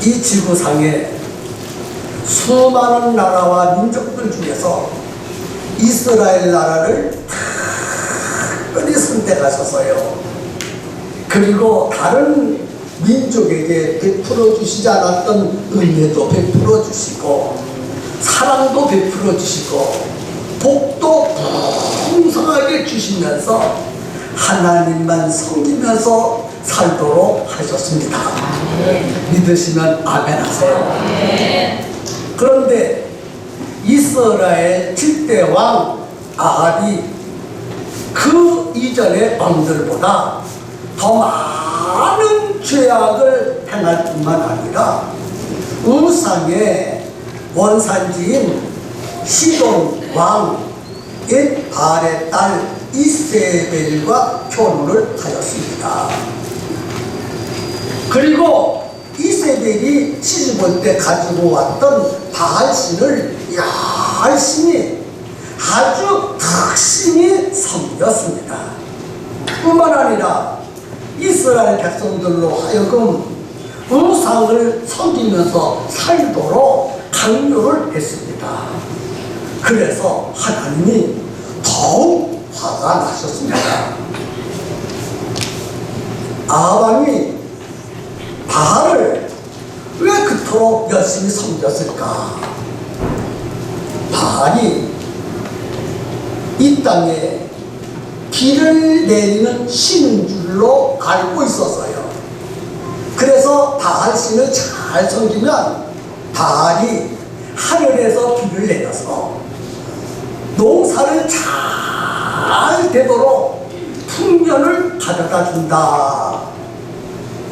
이 지구상에 수많은 나라와 민족들 중에서 이스라엘 나라를 특별히 선택하셔서요. 그리고 다른 민족에게 베풀어 주시지 않았던 은혜도 베풀어 주시고 사랑도 베풀어 주시고 복도 풍성하게 주시면서 하나님만 섬기면서 살도록 하셨습니다. 믿으시면 아멘 하세요. 그런데 이스라엘 7대 왕 아합이 그 이전의 왕들보다 더 많은 죄악을 행할 뿐만 아니라 우상의 원산지인 시돈 왕 엣발의 딸 이세벨과 결혼을 하였습니다. 그리고 이세벨이 시집올 때 가지고 왔던 바알신을 열심히 아주 특심히 섬겼습니다. 뿐만 아니라 이스라엘 백성들로 하여금 우상을 섬기면서 살도록 강요를 했습니다. 그래서 하나님이 더욱 화가 나셨습니다. 아합이 바알을 왜 그토록 열심히 섬겼을까? 바알이 이 땅에 비를 내리는 신인 줄로 알고 있었어요. 그래서 바알신을 잘 섬기면 바알이 하늘에서 비를 내려서 농사를 잘 되도록 풍년을 가져다 준다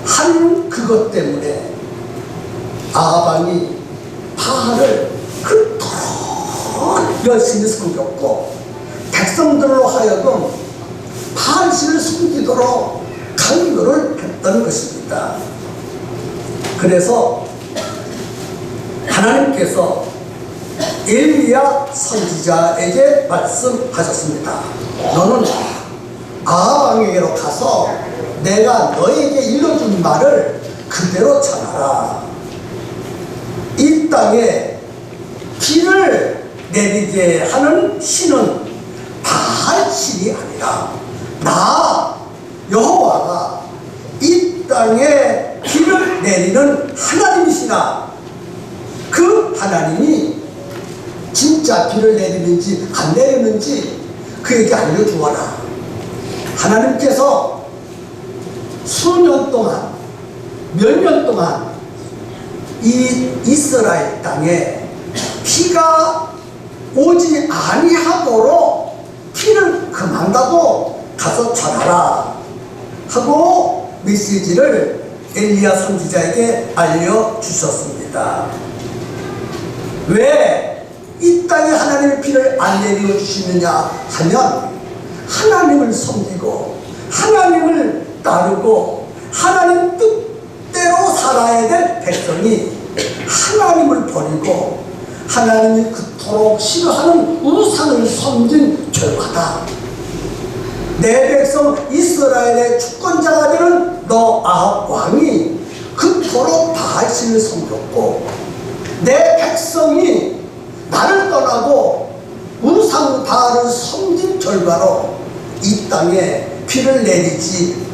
한 그것 때문에 아합이 바알을 그토록 열심히 섬겼고 백성들로 하여금 바알신을 섬기도록 강요를 했던 것입니다. 그래서 하나님께서 엘리야 선지자에게 말씀하셨습니다. 너는 아합 왕에게로 가서 내가 너에게 일러준 말을 그대로 전하라. 이 땅에 비를 내리게 하는 신은 바알신이 아니라 나 여호와가 이 땅에 비를 내리는 하나님이시라. 그 하나님이 진짜 비를 내리는지 안 내리는지 그에게 알려주어라. 하나님께서 수년 동안 몇 년 동안 이 이스라엘 땅에 비가 오지 아니하도록 비를 금한다고 가서 전하라 하고 메시지를 엘리야 선지자에게 알려주셨습니다. 왜 이 땅에 하나님의 비를 안 내려주시느냐 하면 하나님을 섬기고 하나님을 따르고 하나님 뜻대로 살아야 될 백성이 하나님을 버리고 하나님이 그토록 싫어하는 우상을 섬긴 결과다. 내 백성 이스라엘의 주권자가 되는 너 아합 왕이 그토록 바알신을 섬겼고 내 백성이 나를 떠나고 우상 바알을 섬긴 결과로 이 땅에 비를 내리지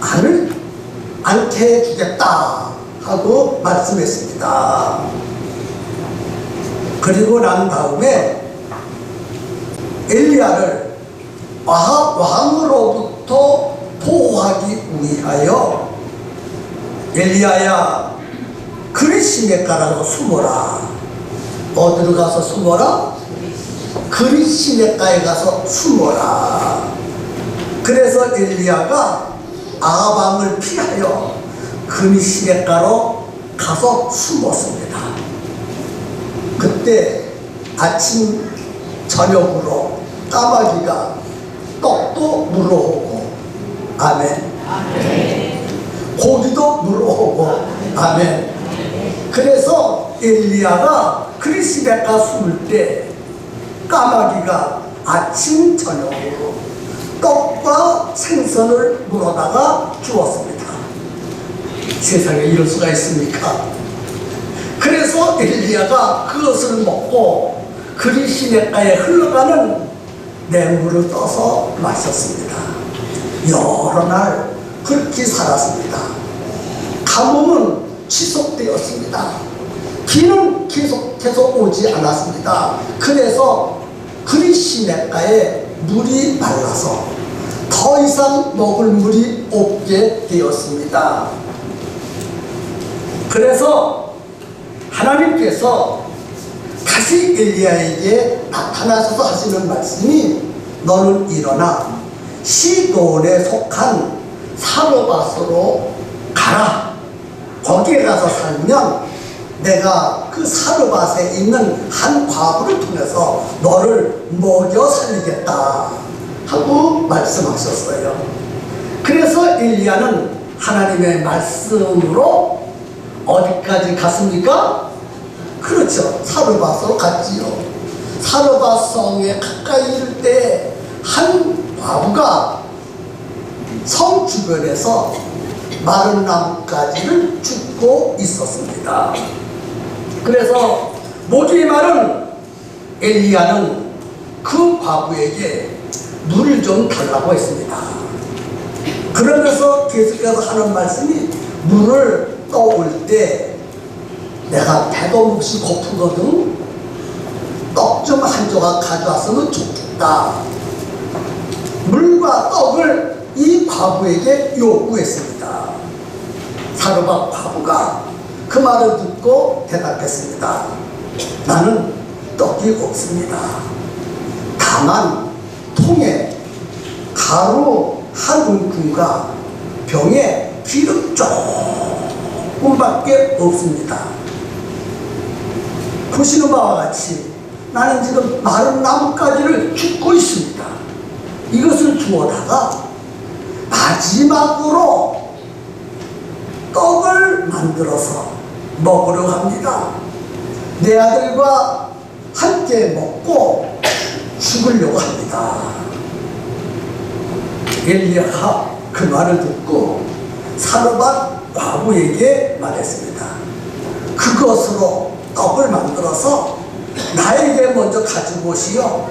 않게 해주겠다 하고 말씀했습니다. 그리고 난 다음에 엘리야를 아합 왕으로부터 보호하기 위하여 엘리야야 그리 시냇가라고 숨어라. 어디로 가서 숨어라? 그리 시냇가에 가서 숨어라. 그래서 엘리야가 아합 왕을 피하여 그리 시냇가로 가서 숨었습니다. 그때 아침 저녁으로 까마귀가 떡도 물어오고 아멘. 고기도 물어오고 아멘. 그래서 엘리야가 그리시베가 숨을 때 까마귀가 아침 저녁으로 떡과 생선을 물어다가 주었습니다. 세상에 이럴 수가 있습니까? 그래서 엘리야가 그것을 먹고 그리 시냇가에 흘러가는 냇물을 떠서 마셨습니다. 여러 날 그렇게 살았습니다. 가뭄은 지속되었습니다. 비는 계속해서 오지 않았습니다. 그래서 그리 시냇가에 물이 말라서 더 이상 먹을 물이 없게 되었습니다. 그래서 하나님께서 다시 엘리야에게 나타나셔서 하시는 말씀이 너는 일어나 시돈에 속한 사르밧으로 가라. 거기에 가서 살면 내가 그 사르밧에 있는 한 과부를 통해서 너를 먹여 살리겠다 하고 말씀하셨어요. 그래서 엘리야는 하나님의 말씀으로 어디까지 갔습니까? 그렇죠. 사르밧으로 갔지요. 사르밧 성에 가까이 이를 때 한 과부가 성 주변에서 마른 나뭇가지를 줍고 있었습니다. 그래서 모두의 말은 엘리야는 그 과부에게 물을 좀 달라고 했습니다. 그러면서 계속해서 하는 말씀이 물을 떠올 때 내가 배도 몹시 고프거든. 떡 좀 한 조각 가져왔으면 좋겠다. 물과 떡을 이 과부에게 요구했습니다. 사르밧 과부가 그 말을 듣고 대답했습니다. 나는 떡이 없습니다. 다만 통에 가루 한 움큼과 병에 기름 조금밖에 없습니다. 보시는 바와 같이 나는 지금 마른 나뭇가지를 줍고 있습니다. 이것을 주워다가 마지막으로 떡을 만들어서 먹으려고 합니다. 내 아들과 함께 먹고 죽으려고 합니다. 엘리야가 그 말을 듣고 사르밧 과부에게 말했습니다. 그것으로 떡을 만들어서 나에게 먼저 가지고 오시오.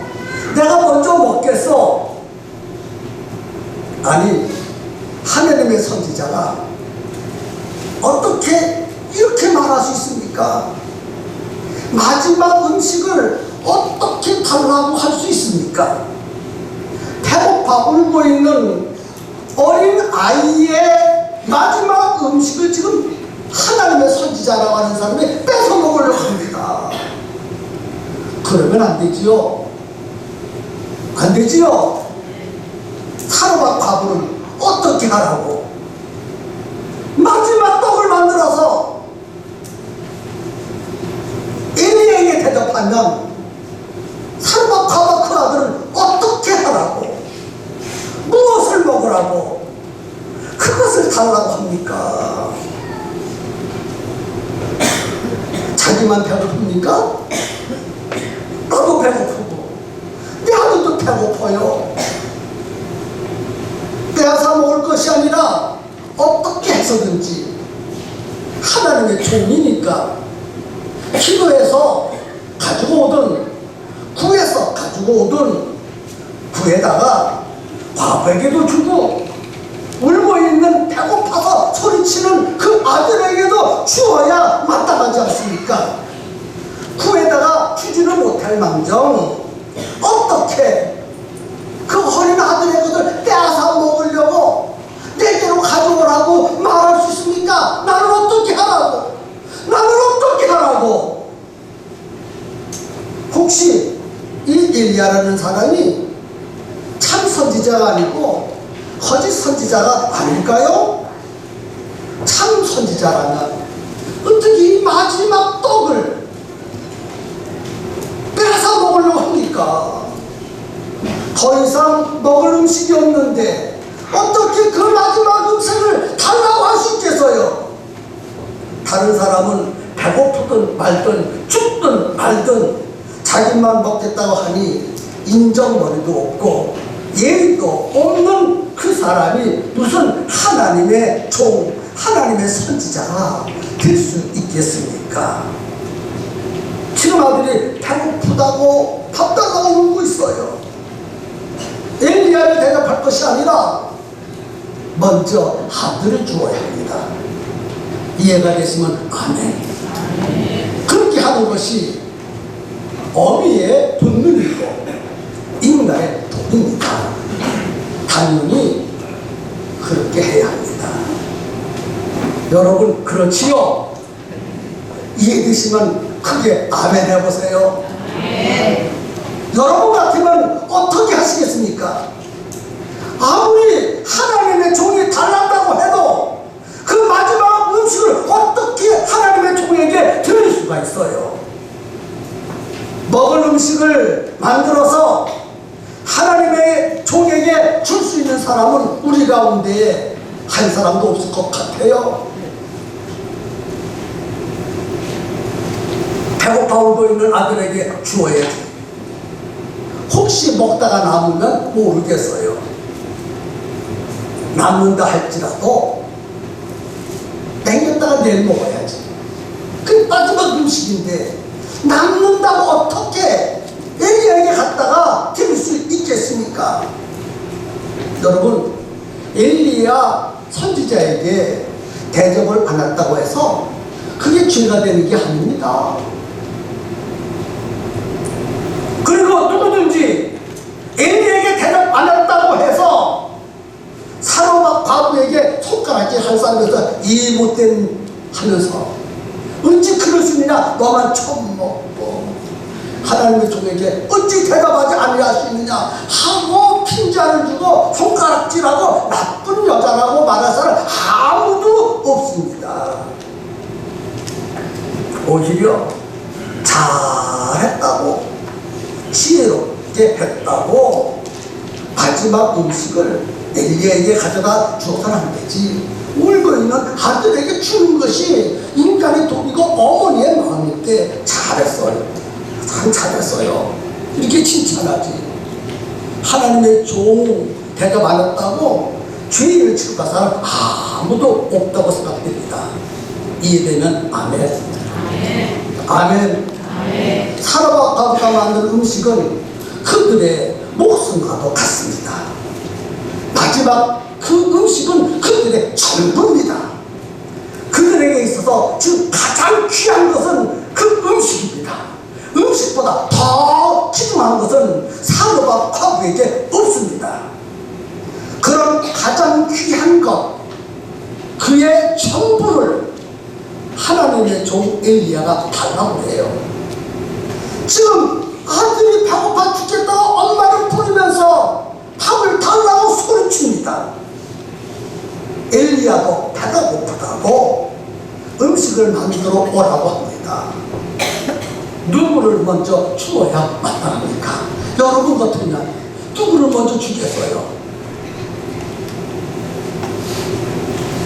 내가 먼저 먹겠소. 아니, 하나님의 선지자가 어떻게 이렇게 말할 수 있습니까? 마지막 음식을 어떻게 달라고 할 수 있습니까? 배고파 울고 있는 어린 아이의 마지막 음식을 지금 하나님의 선지자라고 하는 사람이 뺏어 먹으려고 합니다. 그러면 안 되지요. 안 되지요. 사르밧 과부는 어떻게 하라고? 마지막 떡을 만들어서 엘리야에게 대답하면 사르밧 과부와 그 아들은 어떻게 하라고? 무엇을 먹으라고? 그것을 달라고 합니까? 자기만 배고픕니까? 나도 배고프고 내 아들도 배고파요. 빼앗아 먹을 것이 아니라 어떻게 해서든지 하나님의 종이니까 기도해서 가지고 오든 구해서 가지고 오든 구해다가 과부에게도 주고 울고 있는 배고파서 소리치는 그 아들에게도 주어야 마땅하지 않습니까? 구해다가 주지는 못할 망정 어떻게 그 어린 아들의 것을 빼앗아 먹으려고 내게로 가져오라고 말할 수 있습니까? 나는 어떻게 하라고? 나는 어떻게 하라고? 혹시 이 엘리야라는 사람이 참 선지자가 아니고 거짓 선지자가 아닐까요? 참 선지자라면 어떻게 이 마지막 떡을 빼앗아 먹으려고 합니까? 더 이상 먹을 음식이 없는데 어떻게 그 마지막 음식을 달라고 할 수 있겠어요? 다른 사람은 배고프든 말든 죽든 말든 자기만 먹겠다고 하니 인정머리도 없고 예의도 없는 그 사람이 무슨 하나님의 종, 하나님의 선지자가 될 수 있겠습니까? 지금 아들이 배고프다고 밥 달라고 울고 있어요. 엘리야를 대답할 것이 아니라 먼저 아들을 주어야 합니다. 이해가 되시면 아멘. 그렇게 하는 것이 어미의 본능이고 인간의 도입니다. 당연히 그렇게 해야 합니다. 여러분 그렇지요? 이해되시면 크게 아멘 해보세요. 여러분 같으면 어떻게 하시겠습니까? 아무리 하나님의 종이 달랐다고 해도 그 마지막 음식을 어떻게 하나님의 종에게 드릴 수가 있어요? 먹을 음식을 만들어서 하나님의 종에게 줄 수 있는 사람은 우리 가운데에 한 사람도 없을 것 같아요. 배고파 울고 있는 아들에게 주어야지. 혹시 먹다가 남으면 모르겠어요. 남는다 할지라도 땡겼다가 내일 먹어야지. 그 마지막 음식인데 남는다고 어떻게 엘리야에게 갖다가 드릴 수 있겠습니까? 여러분, 엘리야 선지자에게 대접을 안 했다고 해서 그게 죄가 되는 게 아닙니다. 그리고 누구든지 엘리야에게 대접 안 했다고 해서 사로잡 과부에게 손가락질 한 사람에서 이 못된 하면서 어찌 그럴 수 있느냐, 너만 처음 먹고 하나님의 종에게 어찌 대답하지 아니하시느냐 하고 핀잔을 주고 손가락질하고 나쁜 여자라고 말할 사람 아무도 없습니다. 오히려 잘했다고 지혜롭게 했다고 마지막 음식을 엘리야에게 가져다 주어서는 안 되지. 울고 있는 아들에게 주는 것이 인간의 도리고 어머니의 마음인데 잘했어요. 참 잘했어요. 이렇게 칭찬하지. 하나님의 종 대접 안 했다고 죄를 취급할 사람 아무도 없다고 생각됩니다. 이해되면 아멘. 아멘. 아멘. 사람과 과부가 만든 음식은 그들의 목숨과도 같습니다. 마지막 그 음식은 그들의 전부입니다. 그들에게 있어서 지금 가장 귀한 것은 그 음식입니다. 음식보다 더 귀중한 것은 사로잡 과부에게 없습니다. 그런 가장 귀한 것, 그의 전부를 하나님의 종 엘리야가 달라고 해요. 지금 아들이 배고파 죽겠다고 엄마를 부르면서 밥을 달라고 소리칩니다. 엘리야도 배가 고프다고 음식을 만들어 오라고 합니다. 누구를 먼저 주어야 마땅합니까? 여러분 같으면 누구를 먼저 주겠어요?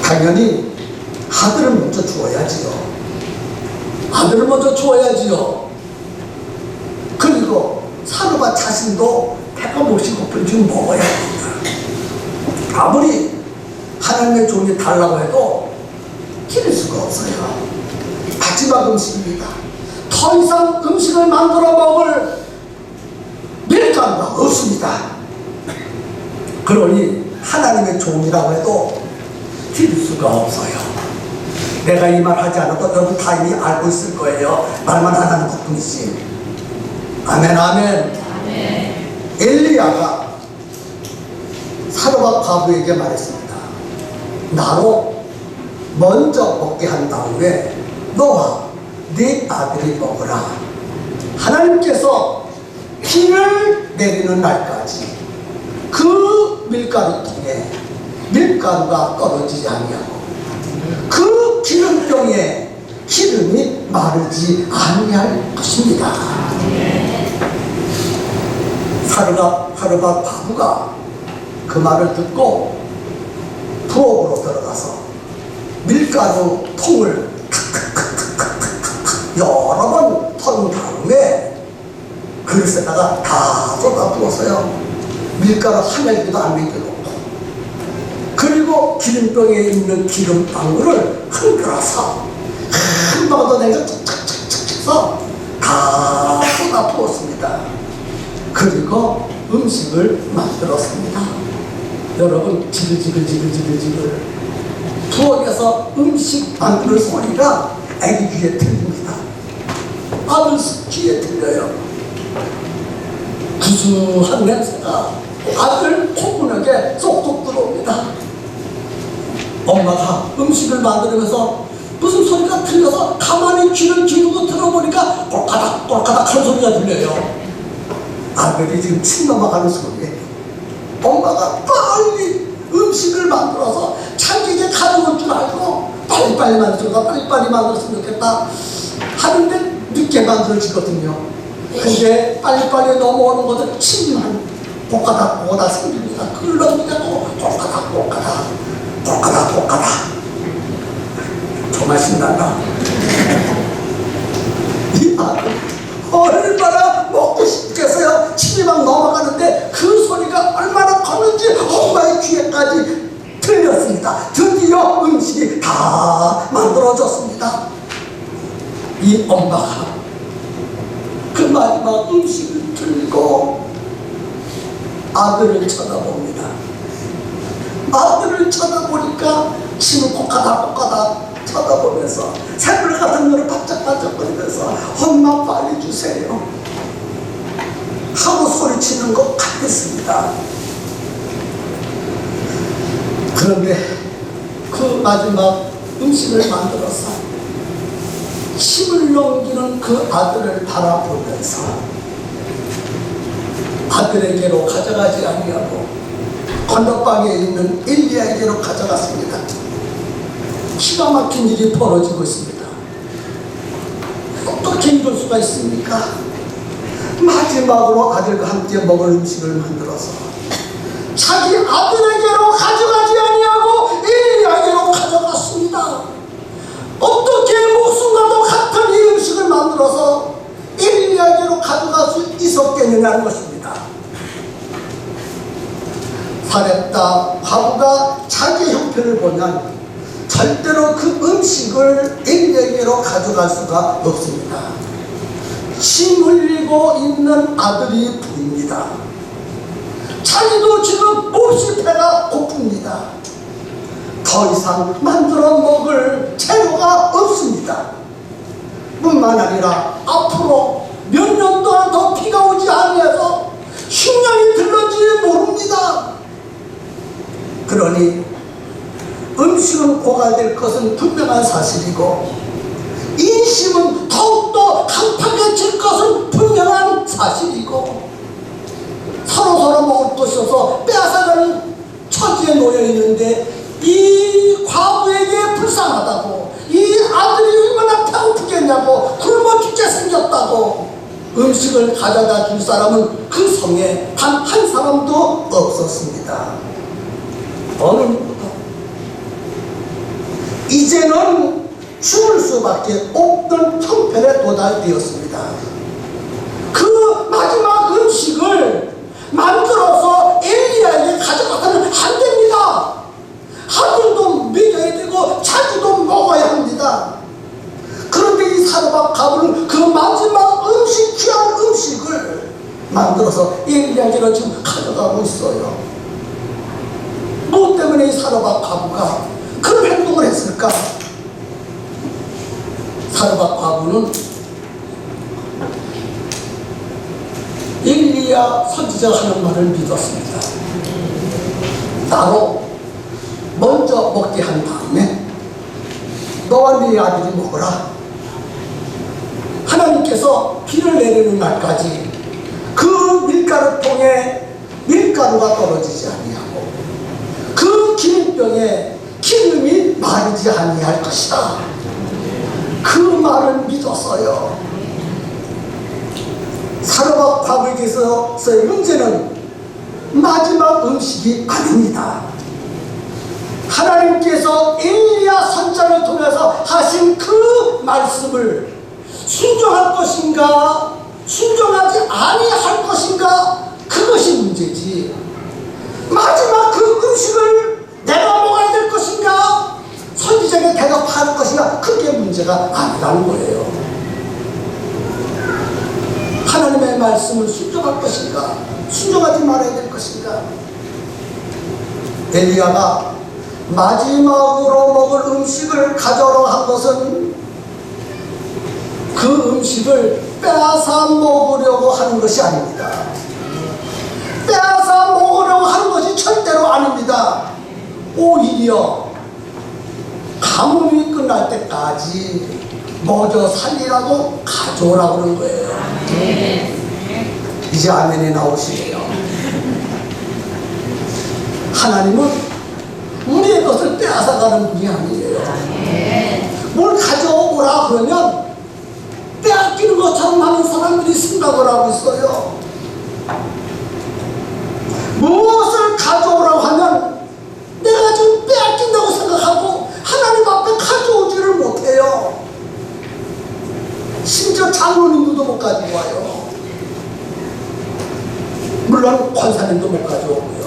당연히 아들을 먼저 주어야지요. 아들을 먼저 주어야지요. 그리고 사로잡 자신도 배가 몹시 고플 줄 먹어야 합니다. 아무리 하나님의 종이 달라고 해도 기를 수가 없어요. 마지막 음식입니다. 더 이상 음식을 만들어 먹을 밀가루가 없습니다. 그러니 하나님의 종이라고 해도 기를 수가 없어요. 내가 이 말 하지 않아도 여러분 다 이미 알고 있을 거예요. 말만 안 하는 것뿐이지. 아멘, 아멘. 아멘. 엘리야가 사로잡 과부에게 말했습니다. 나로 먼저 먹게 한 다음에 너와 네 아들이 먹으라. 하나님께서 비를 내리는 날까지 그 밀가루통에 밀가루가 떨어지지 아니하고 그 기름병에 기름이 마르지 아니할 것입니다. 사로잡 과부가 그 말을 듣고 부엌으로 들어가서 밀가루 통을 여러 번 턴 다음에 그릇에다가 다 쏟아 부었어요. 밀가루 한 알기도 안 남겨놓고, 그리고 기름병에 있는 기름방울을 흔들어서 한 번 더 내가 착착착착 해서 다 음식을 만들었습니다. 여러분, 지글지글 부엌에서 음식 만드는 소리가 아기 귀에 들립니다. 아들 귀에 들려요. 구수한 냄새가 아들 콧구멍에 쏙쏙 들어옵니다. 엄마가 음식을 만들면서 무슨 소리가 들려서 가만히 귀를 기울이고 들어보니까 꼴까닥 한 소리가 들려요. 아들이 지금 침 넘어가는 소리예요. 엄마가 빨리 음식을 만들어서 자기에게 가져올 줄 알고 빨리빨리 만들었으면 좋겠다 하는데 늦게 만들어지거든요. 근데 빨리빨리 넘어오는 것은 침만 꼴까닥 생깁니다. 그걸 넘기자고 꼴까닥 정말 신난다. 이 아들 얼마나 먹고 싶겠어요. 침이 막 넘어가는데 그 소리가 얼마나 컸는지 엄마의 귀에까지 들렸습니다. 드디어 음식이 다 만들어졌습니다. 이 엄마가 그 마지막 음식을 들고 아들을 쳐다봅니다. 아들을 쳐다보니까 침을 꼴까닥 쳐다보면서 새불 같은 눈을 반짝반짝거리면서 엄마 빨리 주세요 하고 소리치는 것 같았습니다. 그런데 그 마지막 음식을 만들어서 침을 넘기는 그 아들을 바라보면서 아들에게로 가져가지 아니하고 건너방에 있는 엘리야에게로 가져갔습니다. 기가 막힌 일이 벌어지고 있습니다. 어떻게 이럴 수가 있습니까? 마지막으로 아들과 함께 먹을 음식을 만들어서 자기 아들에게로 가져가지 아니하고 엘리야에게로 가져갔습니다. 어떻게 목숨과도 같은 이 음식을 만들어서 엘리야에게로 가져갈 수 있었겠느냐는 것입니다. 사렙다 과부가 자기 형편을 보면 절대로 그 음식을 엘리야에게로 가져갈 수가 없습니다. 침 흘리고 있는 아들이 보입니다. 자기도 지금 몹시 배가 고픕니다. 더 이상 만들어 먹을 재료가 없습니다. 뿐만 아니라 앞으로 몇 년 동안 더 비가 오지 아니해서 식량이 들는지 모릅니다. 그러니 음식은 고갈될 것은 분명한 사실이고 인심은 더욱더 강팍해질 것은 분명한 사실이고 서로 먹을 것이 없어 빼앗아가는 처지에 놓여 있는데 이 과부에게 불쌍하다고 이 아들이 얼마나 배고프겠냐고 굶어 죽게 생겼다고 음식을 가져다 줄 사람은 그 성에 단 한 사람도 없었습니다. 어느 누구도 이제는 죽을 수밖에 없는 형편에 도달되었습니다. 그 마지막 음식을 만들어서 엘리야에게 가져가서는 안 됩니다. 아들도 먹여야 되고 자기도 먹어야 합니다. 그런데 이 사르밧 과부는 그 마지막 음식, 귀한 음식을 만들어서 엘리야에게로 지금 가져가고 있어요. 뭐 때문에 이 사르밧 과부가 그런 행동을 했을까? 사르밧 과부는 엘리야 선지자가 하는 말을 믿었습니다. 나로 먼저 먹게 한 다음에 너와 네 아들이 먹어라. 하나님께서 비를 내리는 날까지 그 밀가루통에 밀가루가 떨어지지 아니하고 그 기름병에 기름이 마르지 아니할 것이다. 그 말을 믿었어요. 사르밧 과부에게서의 문제는 마지막 음식이 아닙니다. 하나님께서 엘리야 선자를 통해서 하신 그 말씀을 순종할 것인가 순종하지 아니할 것인가 그것이 문제지 마지막 그 음식을 내가 먹어야 될 것인가 선지자에게 대답할 것인가 그게 문제가 아니라는 거예요. 하나님의 말씀을 순종할 것인가 순종하지 말아야 될 것인가? 엘리야가 마지막으로 먹을 음식을 가져오러 한 것은 그 음식을 빼앗아 먹으려고 하는 것이 아닙니다. 빼앗아 먹으려고 하는 것이 절대로 아닙니다. 오히려 가뭄이 끝날 때까지 먼저 살리라고 가져오라고 그러는 거예요. 이제 아멘이 나오시네요. 하나님은 우리의 것을 빼앗아가는 분이 아니에요. 뭘 가져오라 그러면 빼앗기는 것처럼 많은 사람들이 생각을 하고 있어요. 무엇을 가져오라고 하면 내가 좀 빼앗긴다고 생각하고 하나님 앞에 가져오지를 못해요. 심지어 장로님들도 못 가지고 와요. 물론 권사님도 못 가져오고요.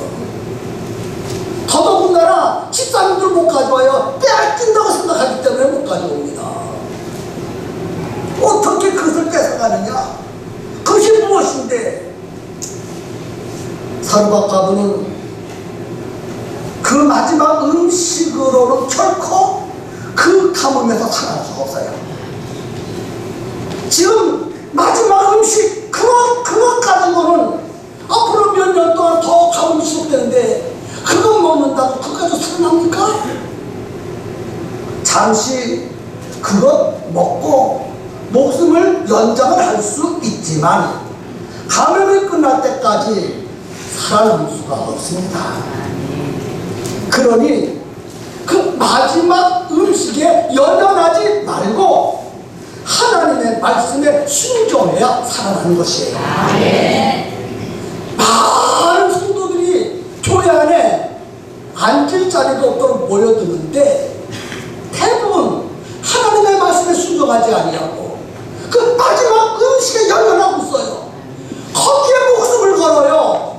더더군다나 집사님들 못 가져와요. 빼앗긴다고 생각하기 때문에 못 가져옵니다. 어떻게 그것을 뺏어가느냐? 그것이 무엇인데? 사르밧 과부는 그 마지막 음식으로는 결코 그 가뭄에서 살아날 수가 없어요. 지금 마지막 음식 그것 가지고는 앞으로 몇 년 동안 더 가뭄이 지속되는데 그거 먹는다고 그거 가지고 살아납니까? 잠시 그것 먹고 목숨을 연장을 할 수 있지만 감염이 끝날 때까지 살아남을 수가 없습니다. 그러니 그 마지막 음식에 연연하지 말고 하나님의 말씀에 순종해야 살아나는 것이에요. 많은 성도들이 교회 안에 앉을 자리도 없도록 모여드는데 대부분 하나님의 말씀에 순종하지 아니하고 그 마지막 음식에 연연하고 있어요. 거기에 목숨을 걸어요.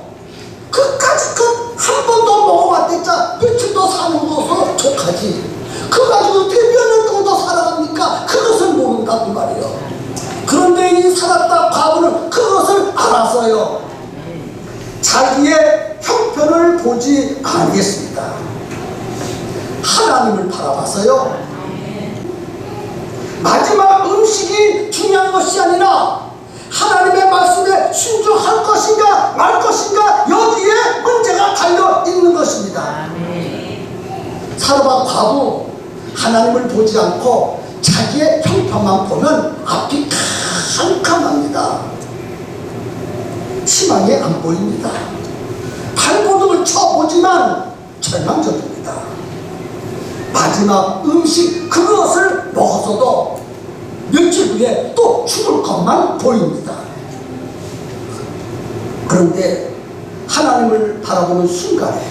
그까지 한 번 더 먹어봤댔자 며칠 더 사는 것으로 족하지. 그거 가지고 어떻게 몇 년 동안 더 살아갑니까? 그것을 모른다고 말이에요. 그런데 이 사르밧 과부는 그것을 알았어요. 자기의 형편을 보지 아니했습니다. 하나님을 바라봤어요. 마지막 음식이 중요한 것이 아니라 하나님의 말씀에 순종할 것인가 말 것인가 여기에 문제가 달려 있는 것입니다. 사르밧 과부 하나님을 보지 않고 자기의 형편만 보면 앞이 캄캄합니다. 희망이 안 보입니다. 발버둥을 쳐보지만 절망적입니다. 마지막 음식 그것을 먹어서도 며칠 후에 또 죽을 것만 보입니다. 그런데 하나님을 바라보는 순간에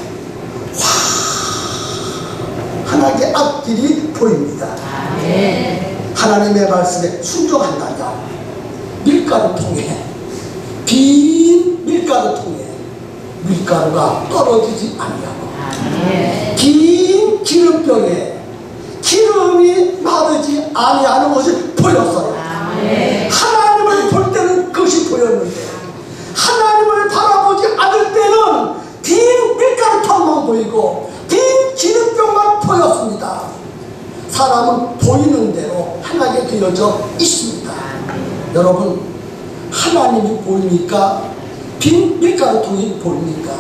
하나님의 앞길이 보입니다. 하나님의 말씀에 순종한다면 밀가루 통에 빈 밀가루 통에 밀가루가 떨어지지 아니하고 긴 기름병에 기름이 마르지 아니하는 것이 보였어요. 하나님을 볼 때는 그것이 보였는데 하나님을 바라보지 않을 때는 빈 밀가루통만 보이고 빈 기름병만 보였습니다. 사람은 보이는 대로 행하게 되어져 있습니다. 여러분, 하나님이 보입니까? 빈 밀가루통이 보입니까?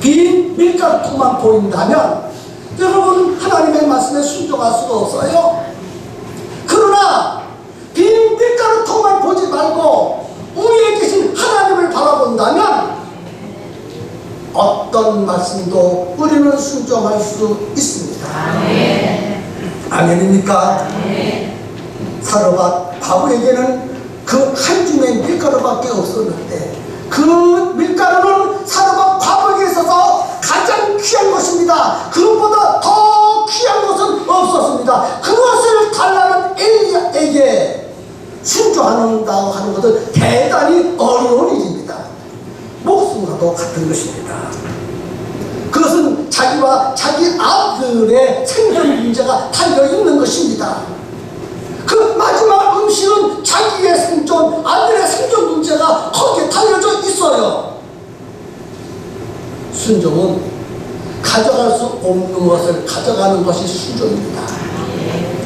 빈 밀가루통만 보인다면 여러분 하나님의 말씀에 순종할 수가 없어요. 그러나 빈 밀가루통만 보지 말고 위에 계신 하나님을 바라본다면 어떤 말씀도 우리는 순종할 수 있습니다. 아멘입니까? 사르밧 과부에게는 그 한 줌의 밀가루밖에 없었는데 그 밀가루는 사르밧 과부에게 있어서 가장 귀한 것입니다. 그것보다 더 귀한 것은 없었습니다. 그것을 달라는 엘리야에게 순종한다고 하는 것은 대단히 어려운 일입니다. 목숨과도 같은 것입니다. 그것은 자기와 자기 아들의 생존 문제가 달려있는 것입니다. 그 마지막 음식은 자기의 생존, 아들의 생존 문제가 거기에 달려져 있어요. 순종은 가져갈 수 없는 것을 가져가는 것이 순종입니다.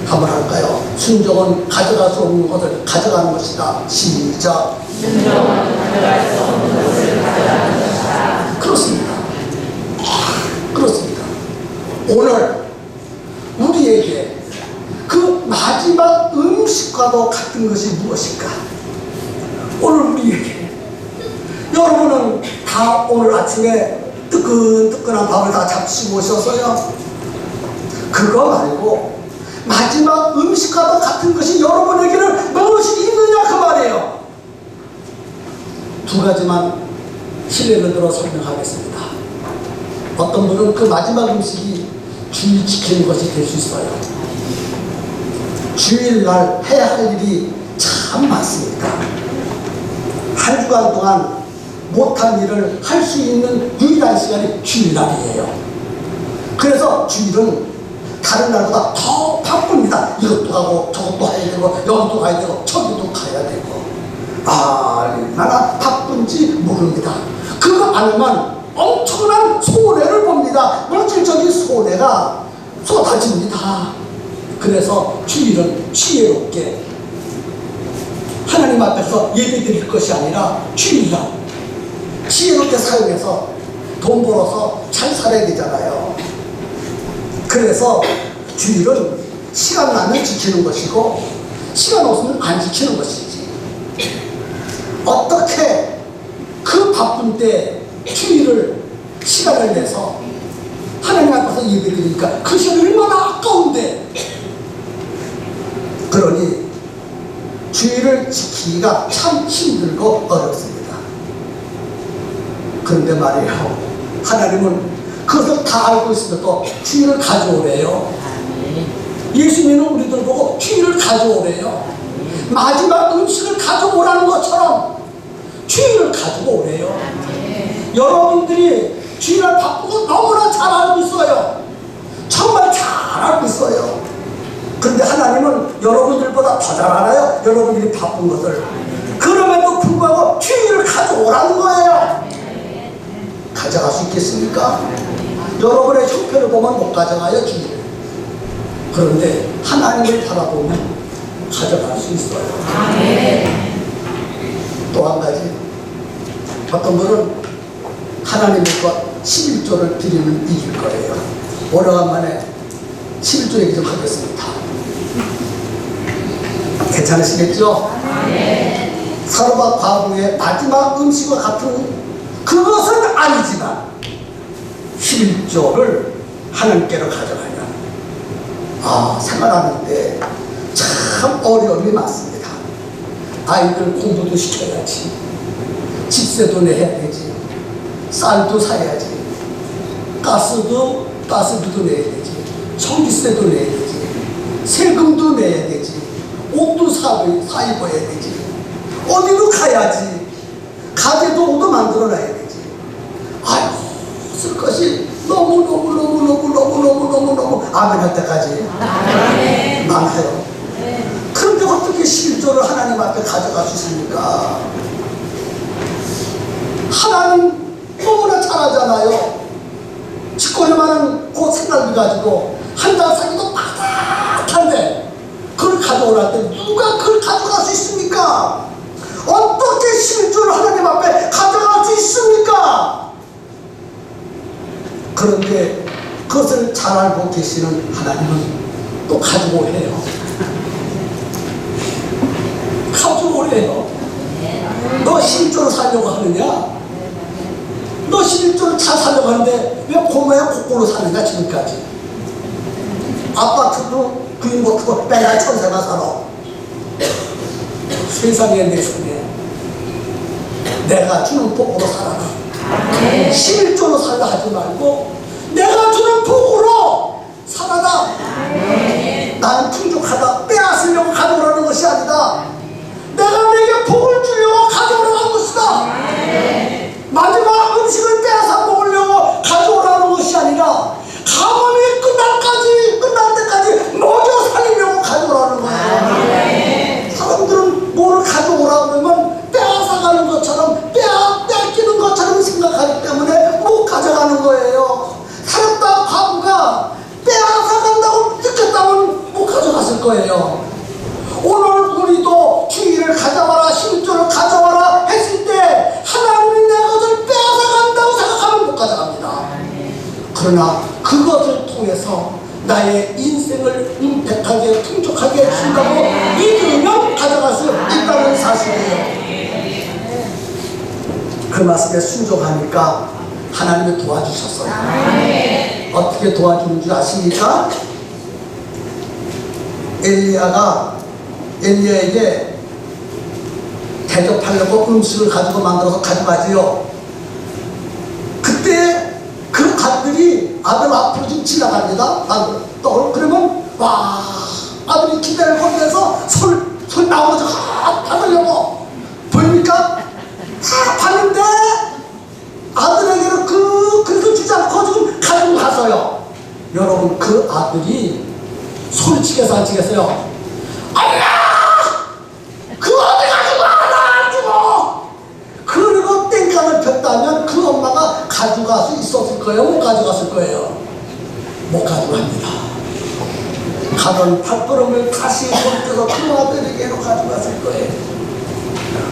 한번 할까요? 순종은 가져갈 수 없는 것을 가져가는 것이다. 시작. 순종은 가져갈 수 없는 것을 가져가는 것이다. 그렇습니다. 그렇습니다. 오늘 우리에게 그 마지막 음식과도 같은 것이 무엇일까? 오늘 우리에게 여러분은 다 오늘 아침에 뜨끈뜨끈한 밥을 다 잡수고 오셔서요. 그거 말고 마지막 음식과도 같은 것이 여러분에게는 무엇이 있느냐 그 말이에요. 두 가지만 실례를 들어 설명하겠습니다. 어떤 분은 그 마지막 음식이 주일 지키는 것이 될 수 있어요. 주일날 해야 할 일이 참 많습니다. 한 주간 동안 못한 일을 할 수 있는 유일한 시간이 주일날이에요. 그래서 주일은 다른 날보다 더 바쁩니다. 이것도 하고 저것도 해야 되고 여기도 가야 되고 저기도 가야 되고 얼마나 바쁜지 모릅니다. 그거 아니면 엄청난 손해를 봅니다. 물질적인 손해가 쏟아집니다. 그래서 주일은 지혜롭게 하나님 앞에서 예배드릴 것이 아니라 주일날 지혜롭게 사용해서 돈 벌어서 잘 살아야 되잖아요. 그래서 주일은 시간 나면 지키는 것이고 시간 없으면 안 지키는 것이지. 어떻게 그 바쁜 때 주일을 시간을 내서 하나님 앞에서 예배를 드리니까 그 시간이 얼마나 아까운데. 그러니 주일을 지키기가 참 힘들고 어렵습니다. 그런데 말이에요, 하나님은 그것을 다 알고 있으면서 주일을 가져오래요. 예수님은 우리들 보고 주일을 가져오래요. 마지막 음식을 가져오라는 것처럼 주일을 가지고 오래요. 여러분들이 주일날 바쁘고 너무나 잘 알고 있어요. 정말 잘 알고 있어요. 그런데 하나님은 여러분들보다 더 잘 알아요. 여러분들이 바쁜 것을. 그럼에도 불구하고 주일을 가져오라는 거예요. 가져갈 수 있겠습니까? 여러분의 형편을 보면 못 가져가요, 주일을. 그런데 하나님을 바라보면 가져갈 수 있어요. 또 한 가지, 어떤 분은 하나님과 11조를 드리는 일일 거예요. 오래간만에 11조 얘기 좀 하겠습니다. 괜찮으시겠죠? 사로바 과부의 마지막 음식과 같은 그것은 아니지만 11조를 하나님께로 가져가냐. 생활하는데 참 어려움이 많습니다. 아이들 공부도 시켜야지, 집세도 내야 되지, 쌀도 사야지, 가스비도 내야 되지, 전기세도 내야 되지, 세금도 내야 되지, 옷도 사 입어야 되지, 어디도 가야지, 가게도 옷도 만들어놔야 되지. 아이고, 쓸 것이 너무 아멘 할 때까지 많아요. 그런데 어떻게 11조를 하나님 앞에 가져갈 수 있습니까? 하나님 너무나 잘하잖아요. 집권이만은 그 생각을 가지고 한 달 살기도 빡빡한데 그걸 가져오라 때 누가 그걸 가져갈 수 있습니까? 어떻게 11조를 하나님 앞에 가져갈 수 있습니까? 그런데 그것을 잘 알고 계시는 하나님은 또 가지고 해요. 가지고 오래요. 너 11조를 살려고 하느냐? 너 11조를 잘 살려고 하는데 왜 고모야 거꾸로 사느냐 지금까지? 아파트도 그림 못하고 맨날 천세만 살아. 세상에 내 손에 내가 주는 복으로 살아라. 11조로 살라 하지 말고 내가 주는 복으로 살아라. 나는 풍족하다 빼앗으려고 가져오라는 것이 아니다. 내가 내게 복을 주려고 가져오라는 것이다. 마지막 음식을 빼앗아 먹으려고 가져오라는 것이 아니라 가뭄이 끝날 때까지 먹여 살리려고 가져오라는 거예요. 사람들은 뭐를 가져오라고 그러면 빼앗아가는 것처럼 뺏기는 것처럼 생각하기 때문에 못 가져가는 아무리도 주의를 가져와라, 11조를 가져와라 했을 때 하나님이 내 것을 빼앗아간다고 생각하면 못 가져갑니다. 그러나 그것을 통해서 나의 인생을 윤택하게 풍족하게 해준다고 믿으면 가져갈 수 있다는 사실이에요. 그 말씀에 순종하니까 하나님이 도와주셨어요. 어떻게 도와주는 줄 아십니까? 엘리야에게 대접하려고 음식을 가지고 만들어서 가져가지요. 그때 그 아들이 아들 앞으로 지금 지나갑니다. 그러면 와, 아들이 기대를 걸면서 손 나오면서 받으려고 보입니까? 다 봤는데 아들에게는 그렇게 주지 않고 지금 가지고 갔어요. 여러분, 그 아들이 소리치겠어 안 치겠어요? 아니야! 그거 어디 가지고 안 주고! 그리고 땡깡을 폈다면 그 엄마가 가져갈 수 있었을 거예요? 못 가져갔을 거예요? 못 가져갑니다. 가던 발걸음을 다시 돌려서 그 아들에게로 가져갔을 거예요.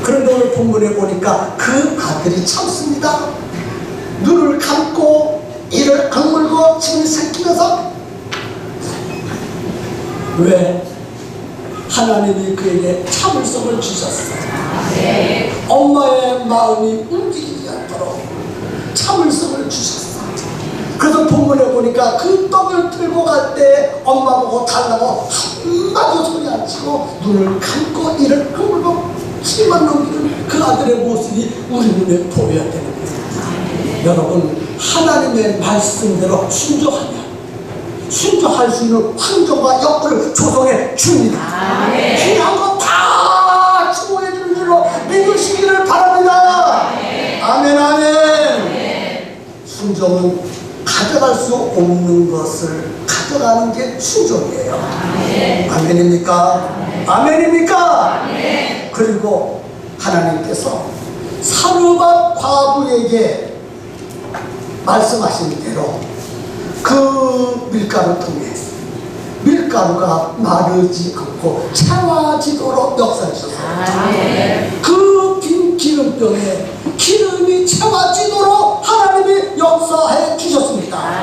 그런데 오늘 본문에 보니까 그 아들이 참습니다. 눈을 감고 이를 악물고 침을 삼키면서, 왜? 하나님이 그에게 참을성을 주셨어요. 엄마의 마음이 움직이지 않도록 참을성을 주셨어요. 그래서 본문에 보니까 그 떡을 들고 갈 때 엄마 보고 달라고 한마디 소리 안 치고 눈을 감고 이를 악물고 침만 넘기는 그 아들의 모습이 우리 눈에 보여야 되는 거예요. 여러분, 하나님의 말씀대로 순종할 수 있는 환경과 여건을 조성해 줍니다. 필요한 거 다 추구해 주는 줄로 믿으시기를 바랍니다. 아멘, 아멘. 순종은 가져갈 수 없는 것을 가져가는 게 순종이에요. 아멘입니까? 아멘입니까? 그리고 하나님께서 사르밧 과부에게 말씀하신 대로 그 밀가루 통해 밀가루가 마르지 않고 채워지도록 역사해 주셨어요. 그 빈 기름병에 기름이 채워지도록 하나님이 역사해 주셨습니다.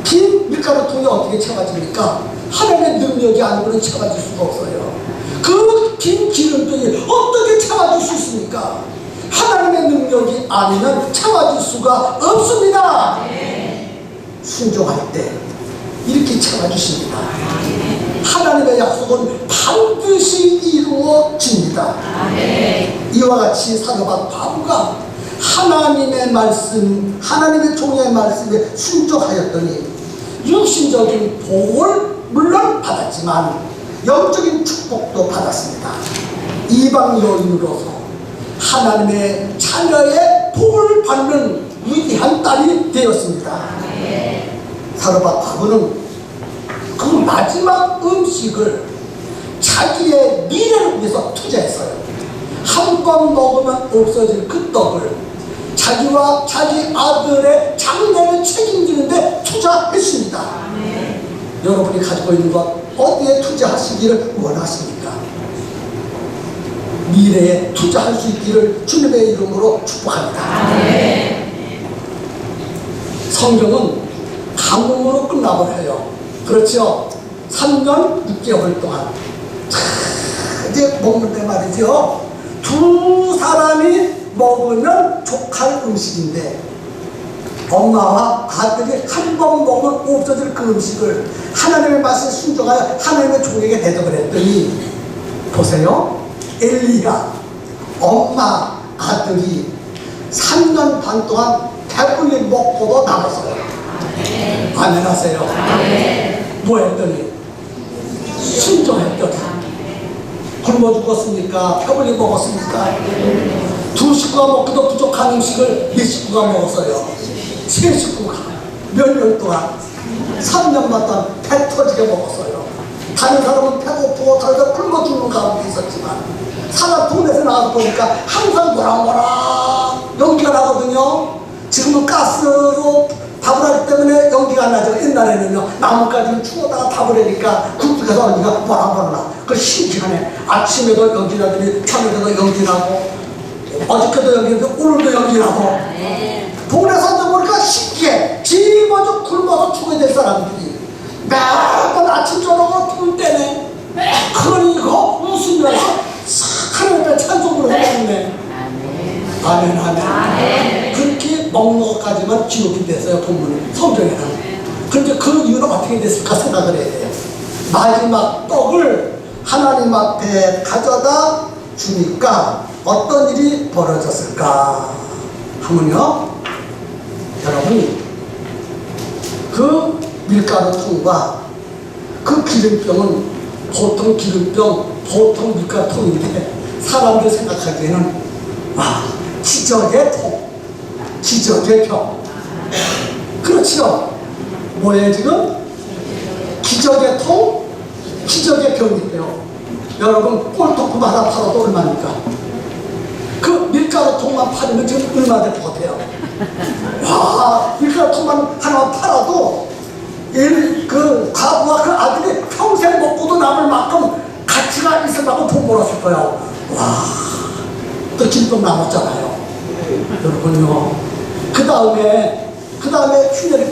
빈 밀가루 통에 어떻게 채워집니까? 하나님의 능력이 아니고는 채워질 수가 없어요. 그 빈 기름병이 어떻게 채워질 수 있습니까? 하나님의 능력이 아니면 채워질 수가 없습니다. 순종할 때 이렇게 채워주십니다. 하나님의 약속은 반드시 이루어집니다. 이와 같이 사르밧 과부가 하나님의 말씀, 하나님의 종의 말씀에 순종하였더니 육신적인 복을 물론 받았지만 영적인 축복도 받았습니다. 이방 여인으로서 하나님의 자녀의 복을 받는 위대한 딸이 되었습니다. 사르밧 과부는 그 마지막 음식을 자기의 미래를 위해서 투자했어요. 한 번 먹으면 없어질 그 떡을 자기와 자기 아들의 장래를 책임지는데 투자했습니다. 여러분이 가지고 있는 것 어디에 투자하시기를 원하십니까? 미래에 투자할 수 있기를 주님의 이름으로 축복합니다. 성경은 가뭄으로 끝나버려요. 그렇죠? 3년 6개월 동안 이제 먹는데 말이죠. 두 사람이 먹으면 족할 음식인데 엄마와 아들이 한 번 먹으면 없어질 그 음식을 하나님의 말씀에 순종하여 하나님의 종에게 대접을 했더니 보세요. 엘리야, 엄마, 아들이 3년 반 동안 배불리 먹고도 남았어요. 아멘 하세요. 뭐 했더니? 순종했더니. 굶어 죽었습니까? 배불리 먹었습니까? 두 식구가 먹기도 부족한 음식을 네 식구가 먹었어요. 세 식구가 몇 년 동안 3년만 동안 배 터지게 먹었어요. 다른 사람은 배고프고 다른 사람은 굶어 죽는 가운데 있었지만 사람 동네에서 나와서 보니까 항상 뭐라 연기가 나거든요. 지금은 가스로 밥을 하기 때문에 연기가 안 나죠. 옛날에는요, 나뭇가지를 추워다가 밥을 하니까 굵직해서 연기가 뭐라. 그 신기하네. 아침에도 연기나더니 저녁에도 연기나고, 어저께도 연기나고, 오늘도 연기나고. 동네에서 앉아보니까 신기해. 집어서 굶어서 죽어야 될 사람들이 매번 아침 저녁으로 굶을 때네. 그러니 이거 웃으면서 싹 하나님의 찬송으로 해주네. 아멘. 그렇게 먹는 것까지만 기록이 됐어요, 본문은, 성경에는. 그런데 그 이유는 어떻게 됐을까 생각을 해야 돼요. 마지막 떡을 하나님 앞에 가져다 주니까 어떤 일이 벌어졌을까 하면요, 여러분, 그 밀가루 통과 그 기름병은 보통 기름병, 보통 밀가루 통인데 사람들 생각하기에는 기적의 통, 기적의 병. 그렇죠? 뭐예요 지금? 기적의 통, 기적의 병이에요. 여러분, 꼴통품 하나 팔아도 얼마입니까? 그 밀가루 통만 팔면 지금 얼마 될 것 같아요? 와, 밀가루 통만 하나만 팔아도 그 과부와 그 아들이 평생 먹고도 남을 만큼 가치가 있을 만큼 돈 벌었을 거예요. 와, 또 진동 남았잖아요. 여러분요. 그 다음에 흉년이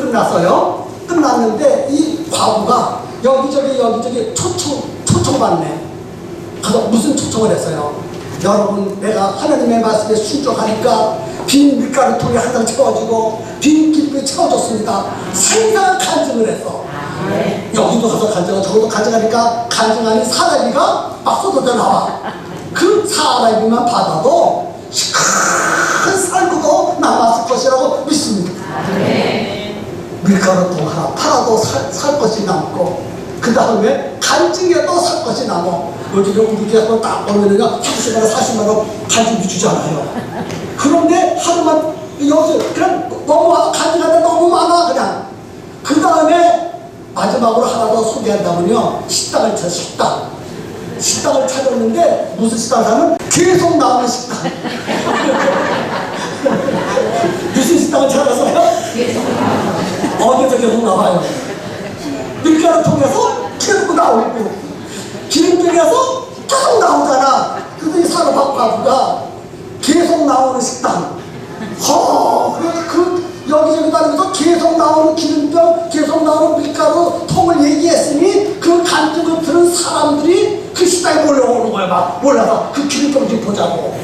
끝났는데 이 과부가 여기저기 초청받네. 가서 무슨 초청을 했어요? 여러분, 내가 하나님의 말씀에 순종하니까 빈 밀가루통에 한 장 채워지고 빈 기쁨이 채워졌습니다. 생생한 간증을 했어. 여기도 가서 간증하고 저기도 간증하니까 간증하니 사라비가 막 쏟아져 나와. 그 사라비만 받아도 큰 살구도 남았을 것이라고 믿습니다. 밀가루통 하나 팔아도 살 것이 남고, 그 다음에 간증해도 살 것이 남어. 요즘에 우리 교회에서 딱 보면은요, 30만원, 40만원 간증비 주잖아요. 그런데 하루만, 여기서 그냥 너무 와서 간증하다 너무 많아, 그냥. 그 다음에 마지막으로 하나 더 소개한다면요, 식당을 찾았는데, 무슨 식당을 하면 계속 나오는 식당. 무슨 식당을 찾았어요? 어디서 계속 나와요? 밀가루 통해서 계속 나오고, 기름병에서 계속 나오잖아. 그래서 이 사로바바가 계속 나오는 식당. 그래서 여기저기 다니면서 계속 나오는 기름병, 계속 나오는 밀가루 통을 얘기했으니 그 간증을 들은 사람들이 그 식당에 몰려오는 거야. 막 몰라서 그 기름병 좀 보자고,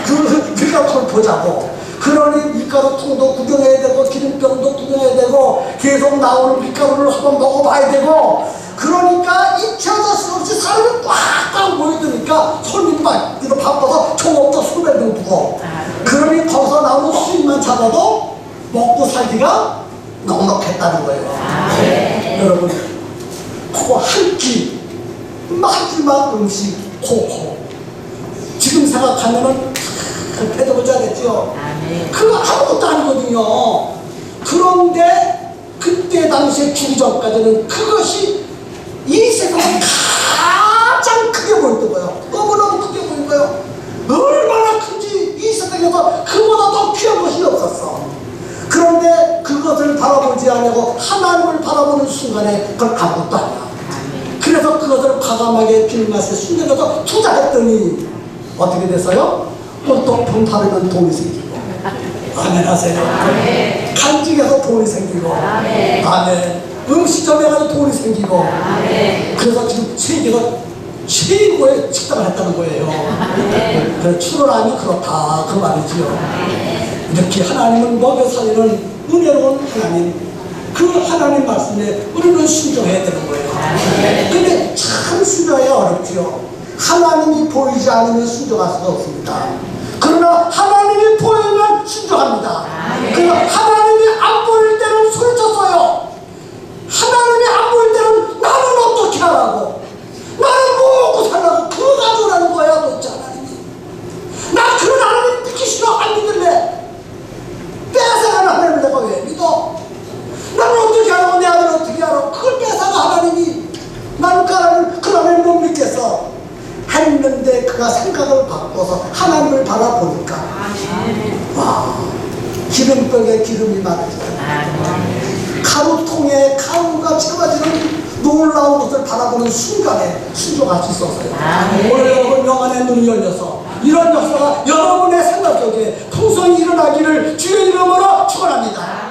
그 밀가루 통을 보자고. 그러니 밀가루 통도 구경해야 되고 기름병도 구경해야 되고 계속 나오는 밀가루를 한번 먹어봐야 되고, 그러니까 잊혀질 수 없이 사람이 꽉꽉 모이드니까 손님이 막 이거 바빠서 종업도 수백 명 두고, 그러니 거기서 나오는 수익만 잡아도 먹고 살기가 넉넉했다는 거예요. 여러분, 그 한 끼 마지막 음식 코코, 지금 생각하면은 배도 잘했죠. 그거 아무것도 아니거든요. 그런데 그때 당시에 주기 전까지는 그것이 이 세상에 가장 크게 보였던 거예요. 너무너무 크게 보인 거예요. 얼마나 큰지 이 세상에서 그보다 더 귀한 것이 없었어. 그런데 그것을 바라보지 않고 하나님을 바라보는 순간에 그건 아무것도 아니야. 그래서 그것을 과감하게 주님 말씀에 순종해서 투자했더니 어떻게 됐어요? 꼴통품 팔으면 돈이 생기고, 아멘 하세요. 간직해서 돈이 생기고, 아멘. 음식점에 가서 돈이 생기고, 그래서 지금 세계가 최고의 식당을 했다는 거예요. 그래서 추론하면 그렇다, 그 말이지요. 이렇게 하나님은 먹여 살리는 은혜로운 하나님, 그 하나님 말씀에 우리는 순종해야 되는 거예요. 근데 참 순종해야 어렵죠. 하나님이 보이지 않으면 순종할 수가 없습니다. 그러나 하나님이 보이면 순종합니다. 그러나 하나님이 안 보일 때는 소리쳤어요. 하나님이 안 보일 때는 나는 어떻게 하라고, 나는 뭐 먹고 살라고, 그거 가져오라는 거야 도대체 하나님이. 나 그런 하나님 믿기 싫어, 안 믿을래. 뺏어가는 하나님을 내가 왜 믿어? 나는 어떻게 하라고, 내 아들은 어떻게 하라고, 그걸 뺏어가 하나님이. 나는 그 하나님 못 믿겠어 했는데, 그가 생각을 바꿔서 하나님을 바라보니까, 와, 기름병에 기름이 많아지잖아. 가루통에 가루가 채워지는 놀라운 것을 바라보는 순간에 순종할 수 있었어요. 오늘 여러분 영안의 눈이 열려서 이런 역사가 여러분의 생활 속에 풍성히 일어나기를 주의 이름으로 축원합니다.